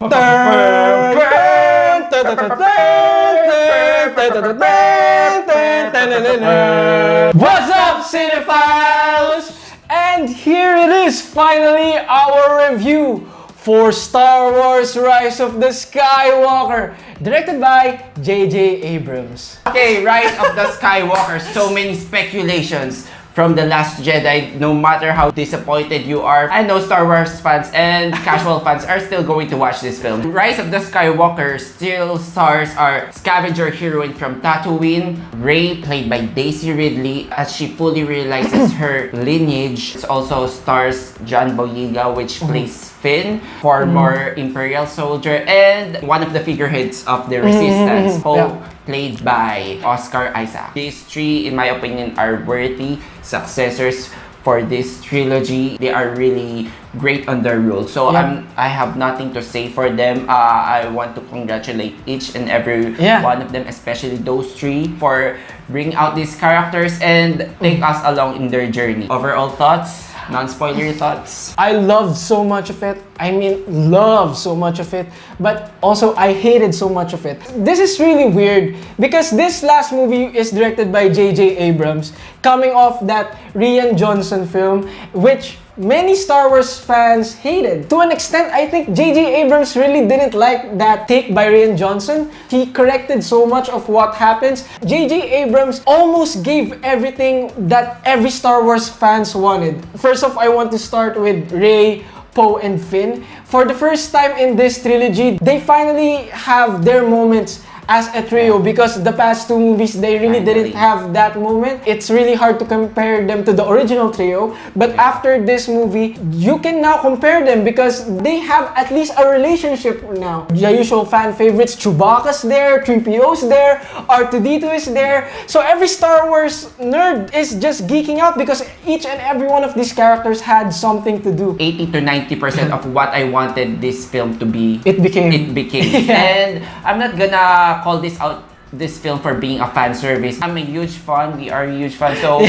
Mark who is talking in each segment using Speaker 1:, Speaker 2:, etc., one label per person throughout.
Speaker 1: What's up, cinephiles? And here it is, finally, our review for Star Wars Rise of the Skywalker, directed by J.J. Abrams.
Speaker 2: Okay, Rise of the Skywalker, so many speculations from The Last Jedi. No matter how disappointed you are, I know Star Wars fans and casual fans are still going to watch this film. Rise of the Skywalker still stars our scavenger heroine from Tatooine, Rey, played by Daisy Ridley, as she fully realizes her lineage. It also stars John Boyega, which plays Finn, former Imperial soldier, and one of the figureheads of the Resistance, Poe, played by Oscar Isaac. These three, in my opinion, are worthy successors for this trilogy. They are really great on their role. So I have nothing to say for them. I want to congratulate each and every one of them, especially those three, for bringing out these characters and take us along in their journey. Overall thoughts? Non-spoilery thoughts?
Speaker 1: I loved so much of it. I mean, loved so much of it. But also, I hated so much of it. This is really weird because this last movie is directed by J.J. Abrams, coming off that Rian Johnson film, which many Star Wars fans hated. To an extent, I think J.J. Abrams really didn't like that take by Rian Johnson. He corrected so much of what happens. J.J. Abrams almost gave everything that every Star Wars fans wanted. First off, I want to start with Rey, Poe, and Finn. For the first time in this trilogy, they finally have their moments as a trio, because the past two movies, they really didn't have that moment. It's really hard to compare them to the original trio, but after this movie, you can now compare them because they have at least a relationship now. The usual fan favorites, Chewbacca's there, 3PO's there, R2-D2 is there. So every Star Wars nerd is just geeking out because each and every one of these characters had something to do.
Speaker 2: 80 to 90% of what I wanted this film to be,
Speaker 1: it became.
Speaker 2: And I'm not gonna call this film for being a fan service. I'm a huge fan. We are a huge fan. So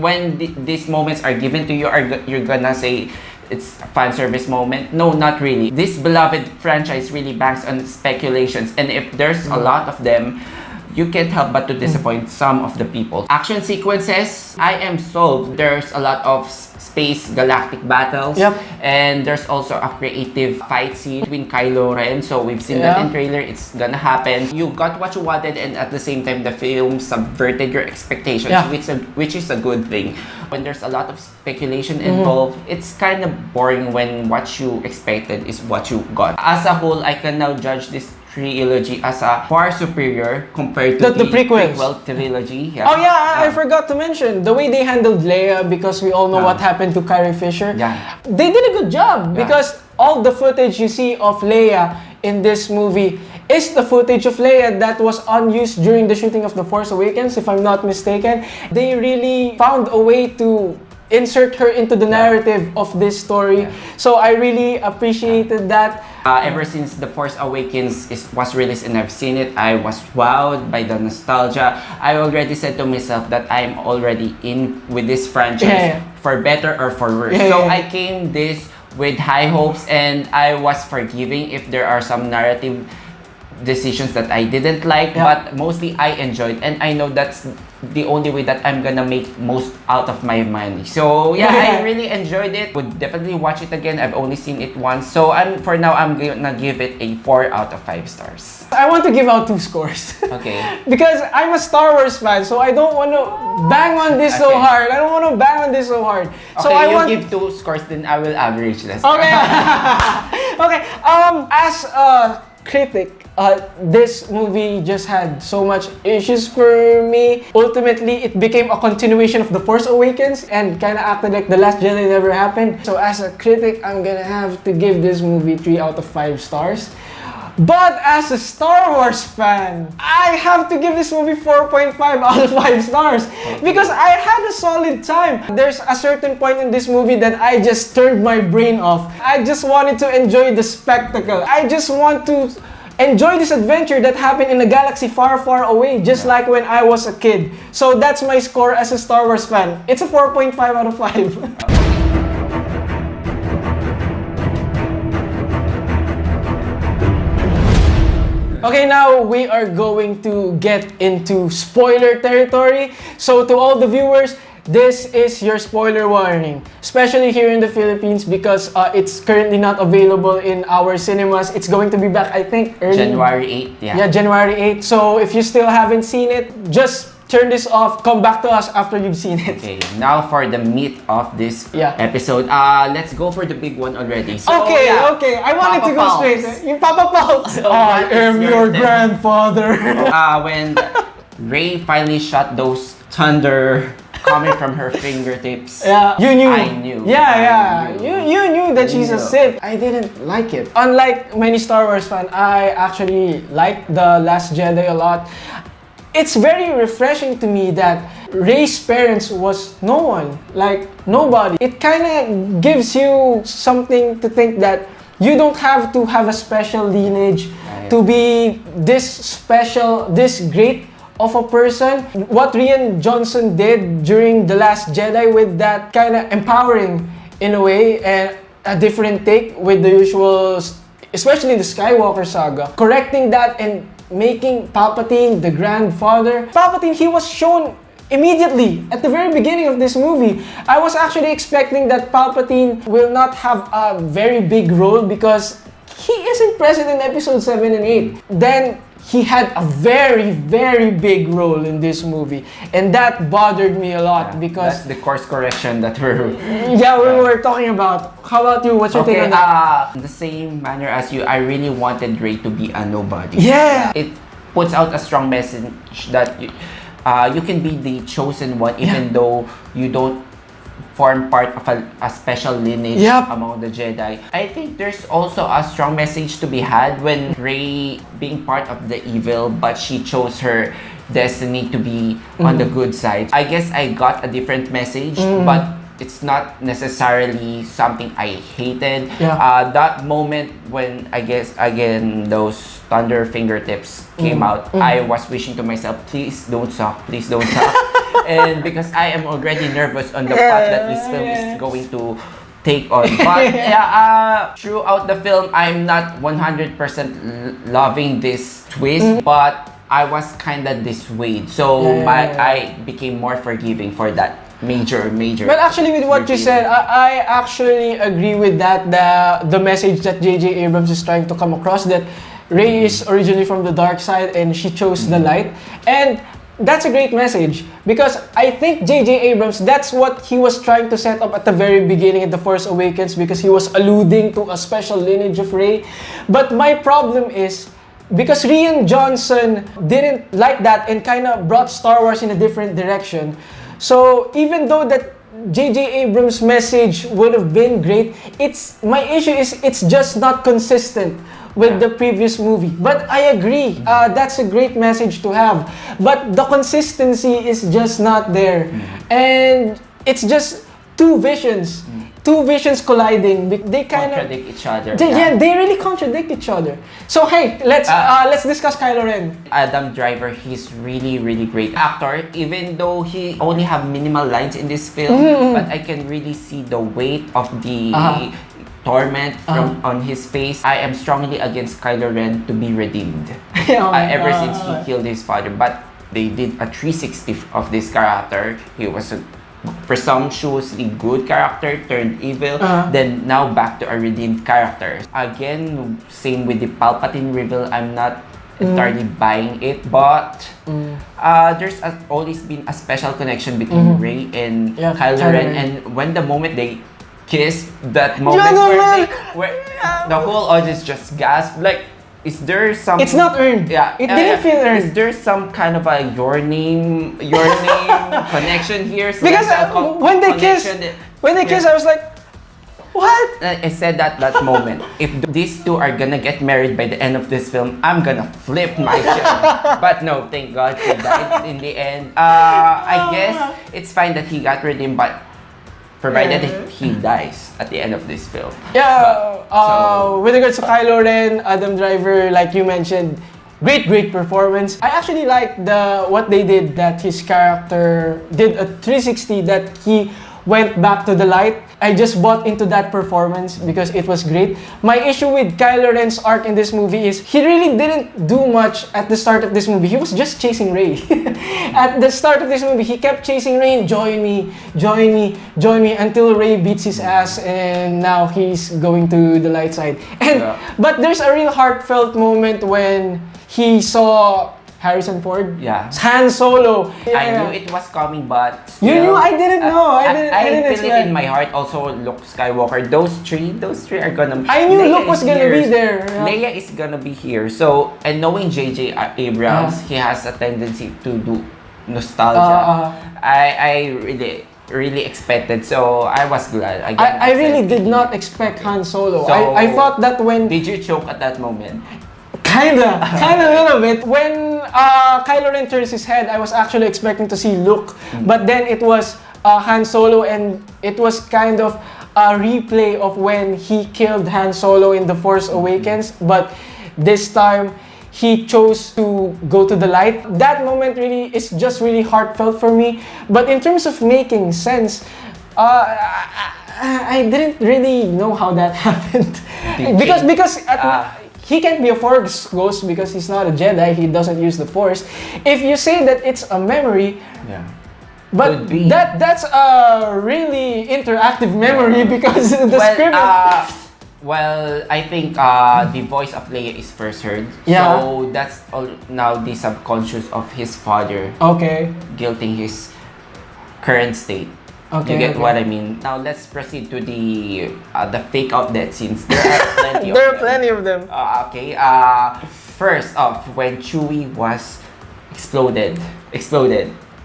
Speaker 2: when these moments are given to you, you're gonna say it's a fan service moment? No, not really. This beloved franchise really banks on speculations, and if there's a lot of them, you can't help but to disappoint some of the people. Action sequences, I am sold. There's a lot of space galactic battles, and there's also a creative fight scene between Kylo Ren. So we've seen that in trailer. It's gonna happen. You got what you wanted, and at the same time, the film subverted your expectations, which is a good thing. When there's a lot of speculation involved, it's kind of boring when what you expected is what you got. As a whole, I can now judge this trilogy as a far superior compared to the prequel trilogy.
Speaker 1: I forgot to mention the way they handled Leia, because we all know what happened to Carrie Fisher. They did a good job because all the footage you see of Leia in this movie is the footage of Leia that was unused during the shooting of The Force Awakens, if I'm not mistaken. They really found a way to insert her into the narrative of this story. So I really appreciated that.
Speaker 2: Ever since The Force Awakens was released and I've seen it, I was wowed by the nostalgia. I already said to myself that I'm already in with this franchise, for better or for worse. So I came this with high hopes, and I was forgiving if there are some narrative decisions that I didn't like, but mostly I enjoyed, and I know that's the only way that I'm gonna make most out of my money. So I really enjoyed it. Would definitely watch it again. I've only seen it once, so for now I'm gonna give it a 4 out of 5 stars.
Speaker 1: I want to give out 2 scores.
Speaker 2: Okay.
Speaker 1: Because I'm a Star Wars fan, so I don't want to bang on this so hard. I don't want to bang on this so hard. So
Speaker 2: I want give 2 scores, then I will average this.
Speaker 1: Okay. Okay. As a critic, this movie just had so much issues for me. Ultimately, it became a continuation of The Force Awakens and kind of acted like The Last Jedi never happened. So as a critic, I'm gonna have to give this movie 3 out of 5 stars. But as a Star Wars fan, I have to give this movie 4.5 out of 5 stars because I had a solid time. There's a certain point in this movie that I just turned my brain off. I just wanted to enjoy the spectacle. I just want to enjoy this adventure that happened in a galaxy far, far away, just like when I was a kid. So that's my score as a Star Wars fan. It's a 4.5 out of 5. Okay, now we are going to get into spoiler territory. So to all the viewers, this is your spoiler warning, especially here in the Philippines because it's currently not available in our cinemas. It's going to be back, I think, early
Speaker 2: January 8th, yeah.
Speaker 1: Yeah, January 8th. So if you still haven't seen it, just turn this off, come back to us after you've seen it.
Speaker 2: Okay, now for the meat of this episode. Let's go for the big one already. So,
Speaker 1: okay, I wanted to go straight. You Papa Pulse.
Speaker 2: So
Speaker 1: I am your grandfather.
Speaker 2: When Rey finally shot those thunder coming from her fingertips.
Speaker 1: Yeah, you knew.
Speaker 2: I knew.
Speaker 1: Yeah.
Speaker 2: I knew.
Speaker 1: You knew that she's a Sith. I didn't like it. Unlike many Star Wars fans, I actually liked The Last Jedi a lot. It's very refreshing to me that Rey's parents was no one, like nobody. It kind of gives you something to think that you don't have to have a special lineage to be this special, this great of a person. What Rian Johnson did during The Last Jedi with that kind of empowering in a way and a different take with the usual, especially the Skywalker saga, correcting that and making Palpatine the grandfather. Palpatine, he was shown immediately at the very beginning of this movie. I was actually expecting that Palpatine will not have a very big role because he isn't present in episode 7 and 8. Then he had a very, very big role in this movie. And that bothered me a lot because...
Speaker 2: That's the course correction that we're...
Speaker 1: we were talking about. How about you? What's your take on that?
Speaker 2: In the same manner as you, I really wanted Rey to be a nobody.
Speaker 1: Yeah!
Speaker 2: It puts out a strong message that you can be the chosen one even though you don't form part of a special lineage among the Jedi. I think there's also a strong message to be had when Rey being part of the evil, but she chose her destiny to be on the good side. I guess I got a different message, but it's not necessarily something I hated. That moment when I guess again those thunder fingertips came out, I was wishing to myself, please don't suck, please don't suck. And because I am already nervous on the path that this film is going to take on. But throughout the film, I'm not 100% loving this twist, but I was kind of dissuaded. So I became more forgiving for that major.
Speaker 1: Well, actually, with what you said, I actually agree with that. The message that J.J. Abrams is trying to come across, that Rey is originally from the dark side and she chose the light. And that's a great message because I think J.J. Abrams, that's what he was trying to set up at the very beginning at The Force Awakens because he was alluding to a special lineage of Rey. But my problem is, because Rian Johnson didn't like that and kind of brought Star Wars in a different direction. So even though that J.J. Abrams' message would have been great, my issue is it's just not consistent with the previous movie. But I agree, that's a great message to have. But the consistency is just not there. And it's just two visions colliding. They kind of
Speaker 2: contradict each other.
Speaker 1: They really contradict each other. So hey, let's discuss Kylo Ren.
Speaker 2: Adam Driver, he's really, really great actor. Even though he only have minimal lines in this film, but I can really see the weight of the torment on his face. I am strongly against Kylo Ren to be redeemed. Ever since he killed his father. But they did a 360 of this character. He was a presumptuously good character turned evil, then now back to a redeemed character. Again, same with the Palpatine reveal, I'm not entirely buying it, but there's always been a special connection between Rey and Kylo Ren, and when the moment they kissed, that moment where the whole audience just gasped, like, is there some...
Speaker 1: It's not earned. It didn't feel earned.
Speaker 2: Is there some kind of a your name connection here? So
Speaker 1: because when they kiss, I was like, what?
Speaker 2: I said that moment. If these two are gonna get married by the end of this film, I'm gonna flip my shit. But no, thank God he died in the end. I guess it's fine that he got redeemed, but provided he dies at the end of this film.
Speaker 1: With regards to Kylo Ren, Adam Driver, like you mentioned, great performance. I actually like what they did, that his character did a 360, that he went back to the light. I just bought into that performance because it was great. My issue with Kylo Ren's arc in this movie is he really didn't do much at the start of this movie. He was just chasing Rey. At the start of this movie, he kept chasing Rey, join me, join me, join me, until Rey beats his ass and now he's going to the light side. And but there's a real heartfelt moment when he saw Harrison Ford?
Speaker 2: Yeah.
Speaker 1: Han Solo. Yeah.
Speaker 2: I knew it was coming, but still,
Speaker 1: you knew? I didn't know. I didn't
Speaker 2: feel it in my heart. Also, Luke Skywalker. Those three are gonna.
Speaker 1: I knew Luke was gonna be there. Yeah.
Speaker 2: Leia is gonna be here. So, and knowing J.J. Abrams, he has a tendency to do nostalgia. I really expected. So I was glad.
Speaker 1: I really did not expect Han Solo. So, I thought that when...
Speaker 2: Did you choke at that moment?
Speaker 1: Kinda a little bit. When Kylo Ren turns his head, I was actually expecting to see Luke, but then it was Han Solo, and it was kind of a replay of when he killed Han Solo in The Force Awakens, but this time he chose to go to the light. That moment really is just really heartfelt for me. But in terms of making sense, I didn't really know how that happened. because he can't be a Force ghost because he's not a Jedi. He doesn't use the Force. If you say that it's a memory, but that's a really interactive memory because the script.
Speaker 2: Well, I think the voice of Leia is first heard.
Speaker 1: Yeah.
Speaker 2: So that's all now the subconscious of his father.
Speaker 1: Okay.
Speaker 2: Guilting his current state.
Speaker 1: Okay,
Speaker 2: you get what I mean? Now let's proceed to the fake out death scenes. There are plenty.
Speaker 1: There are plenty of them.
Speaker 2: Okay. First off, when Chewie was exploded.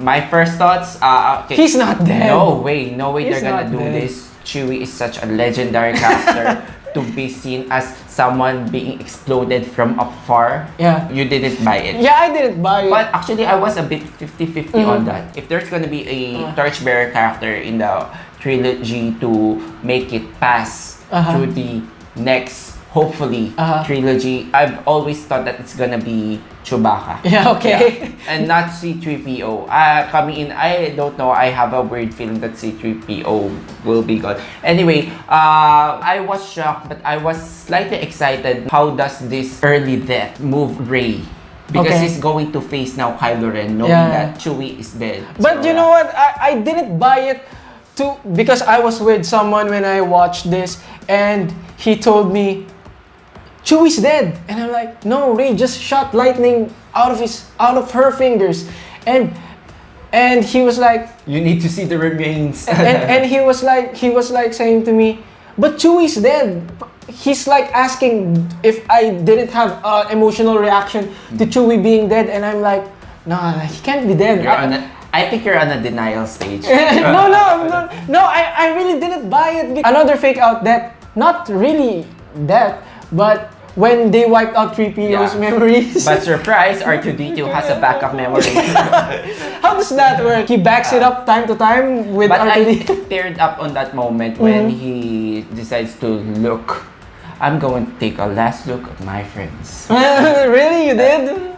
Speaker 2: My first thoughts. Okay.
Speaker 1: He's not dead.
Speaker 2: No way.
Speaker 1: He's
Speaker 2: they're gonna do
Speaker 1: dead.
Speaker 2: this. Chewie is such a legendary character to be seen as someone being exploded from afar.
Speaker 1: Yeah.
Speaker 2: You didn't buy it.
Speaker 1: Yeah, I didn't buy it.
Speaker 2: But actually, I was a bit 50-50 on that. If there's gonna be a torchbearer character in the trilogy to make it pass to the next, hopefully, trilogy, I've always thought that it's gonna be Chewbacca.
Speaker 1: Yeah, okay.
Speaker 2: Yeah. And not C-3PO. Coming in, I don't know, I have a weird feeling that C-3PO will be gone. Anyway, I was shocked, but I was slightly excited. How does this early death move Rey? Because he's going to face now Kylo Ren, knowing that Chewie is dead.
Speaker 1: But so, you know what? I didn't buy it because I was with someone when I watched this, and he told me, Chewie's dead, and I'm like, no, Rey just shot lightning out of her fingers, and he was like,
Speaker 2: you need to see the remains,
Speaker 1: and he was like saying to me, but Chewie's dead. He's like asking if I didn't have an emotional reaction to Chewie being dead, and I'm like, no, he can't be dead.
Speaker 2: I think you're on a denial stage.
Speaker 1: No, I really didn't buy it. Another fake out death, not really death, but when they wiped out 3PO's memories.
Speaker 2: But surprise, R2-D2 has a backup memory.
Speaker 1: How does that work? He backs it up time to time with R2-D2?
Speaker 2: I teared up on that moment when he decides to look. I'm going to take a last look at my friends.
Speaker 1: Really? You did?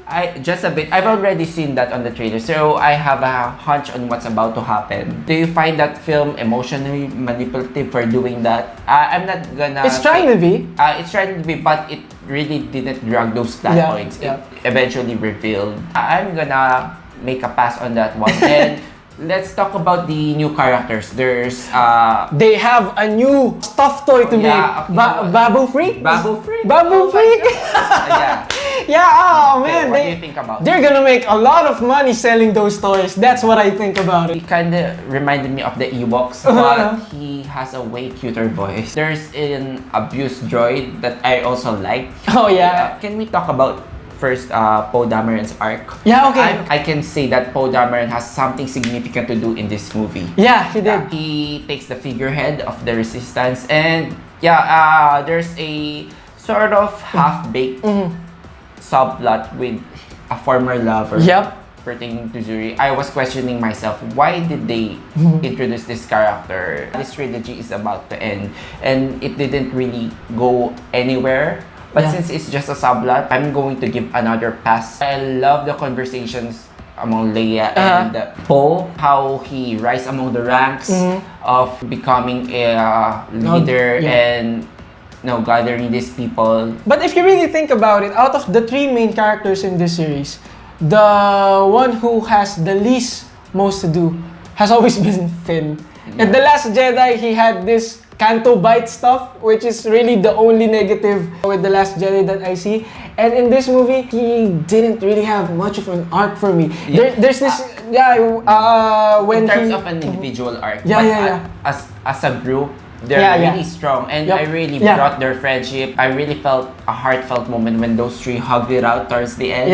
Speaker 2: Just a bit. I've already seen that on the trailer, so I have a hunch on what's about to happen. Do you find that film emotionally manipulative for doing that? I'm not gonna...
Speaker 1: It's trying to be.
Speaker 2: It's trying to be, but it really didn't drag those plot points. It eventually revealed. I'm gonna make a pass on that one. And let's talk about the new characters. There's
Speaker 1: they have a new stuffed toy to make. Babu Freak?
Speaker 2: Babu Freak.
Speaker 1: Babu Freak? Oh man.
Speaker 2: What do you think about it?
Speaker 1: They're gonna make a lot of money selling those toys. That's what I think about it.
Speaker 2: He kinda reminded me of the Ewoks, but he has a way cuter voice. There's an abuse droid that I also like.
Speaker 1: Oh yeah.
Speaker 2: Can we talk about first Poe Dameron's arc?
Speaker 1: Yeah, okay.
Speaker 2: I can say that Poe Dameron has something significant to do in this movie.
Speaker 1: Yeah, he did.
Speaker 2: He takes the figurehead of the resistance, and there's a sort of half-baked subplot with a former lover pertaining to Zuri. I was questioning myself, why did they introduce this character? This trilogy is about to end, and it didn't really go anywhere. But since it's just a subplot, I'm going to give another pass. I love the conversations among Leia and Poe, how he rise among the ranks of becoming a leader and gathering these people.
Speaker 1: But if you really think about it, out of the 3 main characters in this series, the one who has the least most to do has always been Finn. In The Last Jedi, he had this Canto Bite stuff, which is really the only negative with The Last Jedi that I see. And in this movie, he didn't really have much of an arc for me. There's this, when
Speaker 2: in terms of an individual arc, as a group, they're really strong, and I really brought their friendship. I really felt a heartfelt moment when those 3 hugged it out towards the end.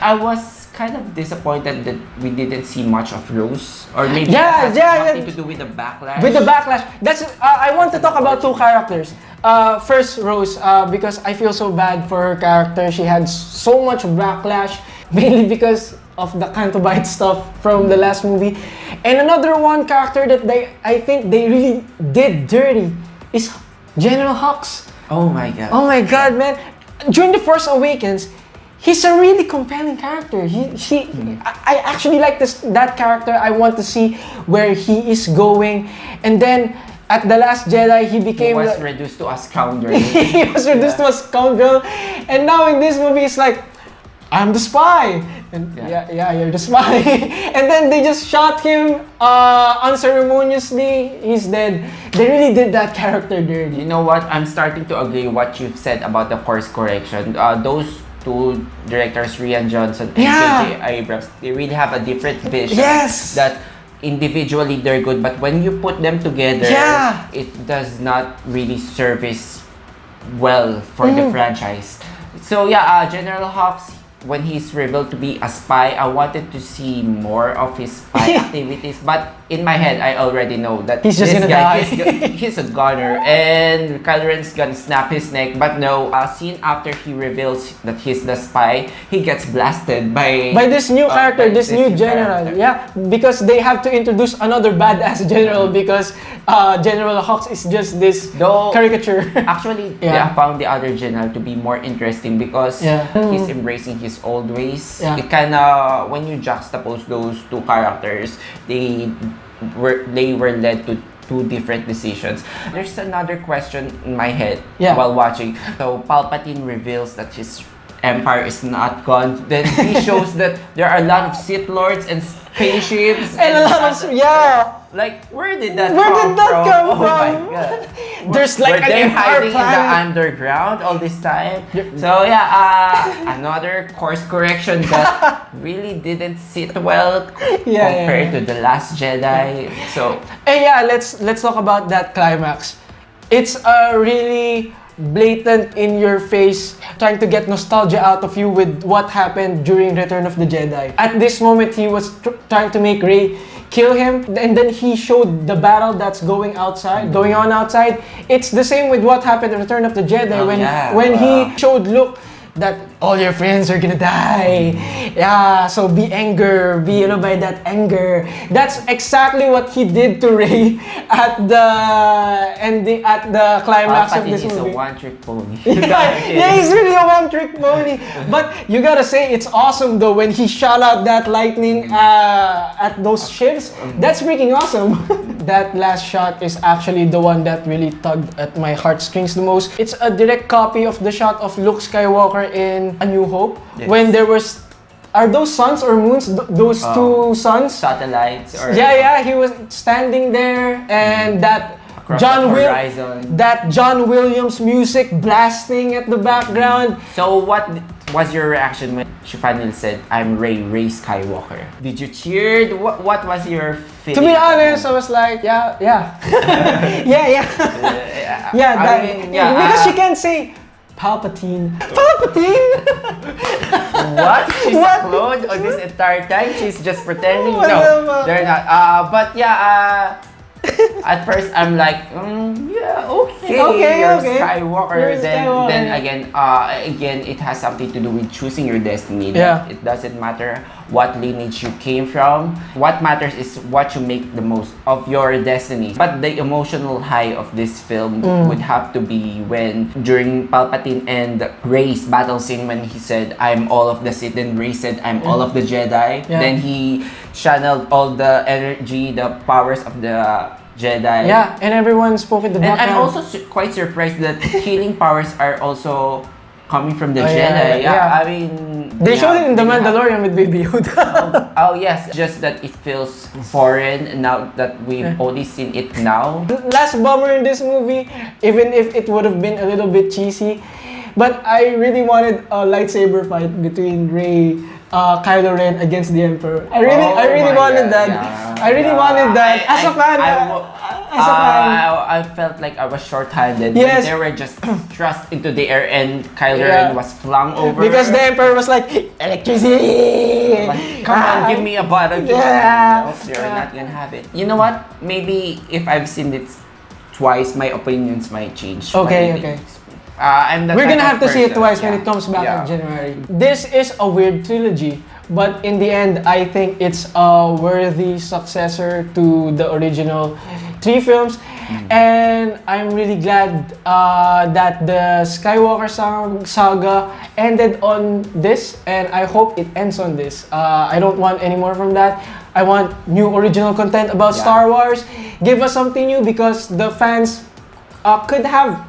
Speaker 2: I was kind of disappointed that we didn't see much of Rose, or maybe it has something to do with the backlash.
Speaker 1: With the backlash, that's I want to talk about 2 characters. First, Rose, because I feel so bad for her character. She had so much backlash, mainly because of the Canto Bite stuff from the last movie. And another one character that I think they really did dirty is General Hux.
Speaker 2: Oh my god.
Speaker 1: Oh my god, man. During The Force Awakens, he's a really compelling character. I actually like that character. I want to see where he is going. And then at The Last Jedi, he
Speaker 2: was reduced to a scoundrel.
Speaker 1: He was reduced to a scoundrel. And now in this movie, it's like, I'm the spy. And you're the spy. And then they just shot him unceremoniously. He's dead. They really did that character dirty.
Speaker 2: You know what? I'm starting to agree what you've said about the course correction. Those 2 directors, Rian Johnson and J.J. Abrams, they really have a different vision.
Speaker 1: Yes.
Speaker 2: That individually they're good, but when you put them together, it does not really service well for the franchise. So General Hux, when he's revealed to be a spy, I wanted to see more of his spy activities. But in my head, I already know that
Speaker 1: he's just
Speaker 2: this
Speaker 1: gonna
Speaker 2: guy,
Speaker 1: die.
Speaker 2: he's a gunner, and Kylo Ren's gonna snap his neck. But no, scene after he reveals that he's the spy, he gets blasted by
Speaker 1: this new character, this new general.
Speaker 2: Character.
Speaker 1: Yeah, because they have to introduce another badass general because General Hux is just this caricature.
Speaker 2: Actually, I found the other general to be more interesting because he's embracing his old ways. It kinda, when you juxtapose those 2 characters, they were led to 2 different decisions. There's another question in my head while watching. So Palpatine reveals that his empire is not gone. Then he shows that there are a lot of Sith Lords and spaceships
Speaker 1: and a lot of
Speaker 2: like, where did that come from? Oh my god.
Speaker 1: There's like
Speaker 2: an empire hiding in the underground all this time. So another course correction that really didn't sit well compared to The Last Jedi. So
Speaker 1: let's talk about that climax. It's a really blatant, in your face, trying to get nostalgia out of you with what happened during Return of the Jedi. At this moment, he was trying to make Rey kill him, and then he showed the battle that's going on outside. It's the same with what happened in Return of the Jedi when he showed Luke that all your friends are gonna die. So be by that anger. That's exactly what he did to Rey at the climax of this movie.
Speaker 2: He's a one-trick pony.
Speaker 1: He's really a one-trick pony. But you gotta say, it's awesome though when he shot out that lightning at those ships. That's freaking awesome. That last shot is actually the one that really tugged at my heartstrings the most. It's a direct copy of the shot of Luke Skywalker in A New Hope, when there was, are those suns or moons? Those 2 suns?
Speaker 2: Satellites. Or,
Speaker 1: he was standing there, and that John Williams music blasting at the background.
Speaker 2: So what was your reaction when she finally said, "I'm Rey Skywalker"? Did you cheer? What was your feeling?
Speaker 1: To be honest, I was like, yeah. Because she can't say Palpatine.
Speaker 2: What? She's a clone on this entire time? She's just pretending? No, they're not. At first, I'm like, yeah, okay, you're Skywalker.
Speaker 1: You're
Speaker 2: Then
Speaker 1: Skywalker.
Speaker 2: again, it has something to do with choosing your destiny.
Speaker 1: Yeah.
Speaker 2: It doesn't matter what lineage you came from. What matters is what you make the most of your destiny. But the emotional high of this film would have to be when during Palpatine and Rey's battle scene when he said, "I'm all of the Sith," and Rey said, "I'm all of the Jedi."
Speaker 1: Yeah.
Speaker 2: Then he channeled all the energy, the powers of the Jedi.
Speaker 1: Yeah, and everyone spoke in the
Speaker 2: And
Speaker 1: background.
Speaker 2: I'm also quite surprised that healing powers are also coming from the
Speaker 1: Oh,
Speaker 2: Jedi.
Speaker 1: yeah.
Speaker 2: I mean,
Speaker 1: They showed it in The
Speaker 2: they have-
Speaker 1: Mandalorian with Baby Yoda.
Speaker 2: Oh yes, just that it feels foreign now that we've only seen it now.
Speaker 1: Last bummer in this movie, even if it would have been a little bit cheesy, but I really wanted a lightsaber fight between Rey, Kylo Ren against the Emperor. I really wanted that. I really wanted that. As a fan,
Speaker 2: I felt like I was short-handed.
Speaker 1: Yes.
Speaker 2: They were just thrust into the air and Kylo Ren was flung over.
Speaker 1: Because the Emperor was like, electricity!
Speaker 2: Like, come on, give me a bottle.
Speaker 1: Yeah.
Speaker 2: Nope, you're not gonna have it. You know what? Maybe if I've seen it twice, my opinions might change.
Speaker 1: Okay.
Speaker 2: We're
Speaker 1: gonna have to see it twice when it comes back in January. This is a weird trilogy, but in the end, I think it's a worthy successor to the original 3 films. And I'm really glad that the Skywalker saga ended on this, and I hope it ends on this. I don't want any more from that. I want new original content about Star Wars. Give us something new because the fans could have,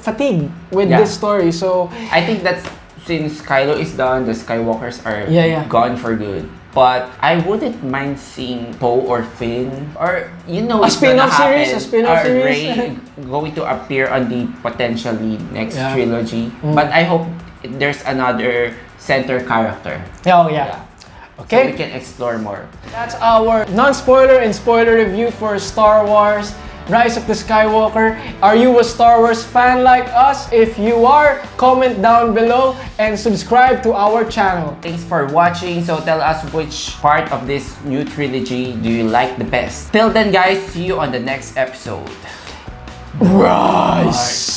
Speaker 1: fatigue with this story. So
Speaker 2: I think that's since Kylo is done, the Skywalkers are gone for good. But I wouldn't mind seeing Poe or Finn or
Speaker 1: a spin-off series,
Speaker 2: Rey going to appear on the potentially next trilogy. But I hope there's another center character.
Speaker 1: Okay.
Speaker 2: So we can explore more.
Speaker 1: That's our non-spoiler and spoiler review for Star Wars Rise of the Skywalker. Are you a Star Wars fan like us? If you are, comment down below and subscribe to our channel.
Speaker 2: Thanks for watching. So tell us which part of this new trilogy do you like the best. Till then guys, see you on the next episode.
Speaker 1: Rise!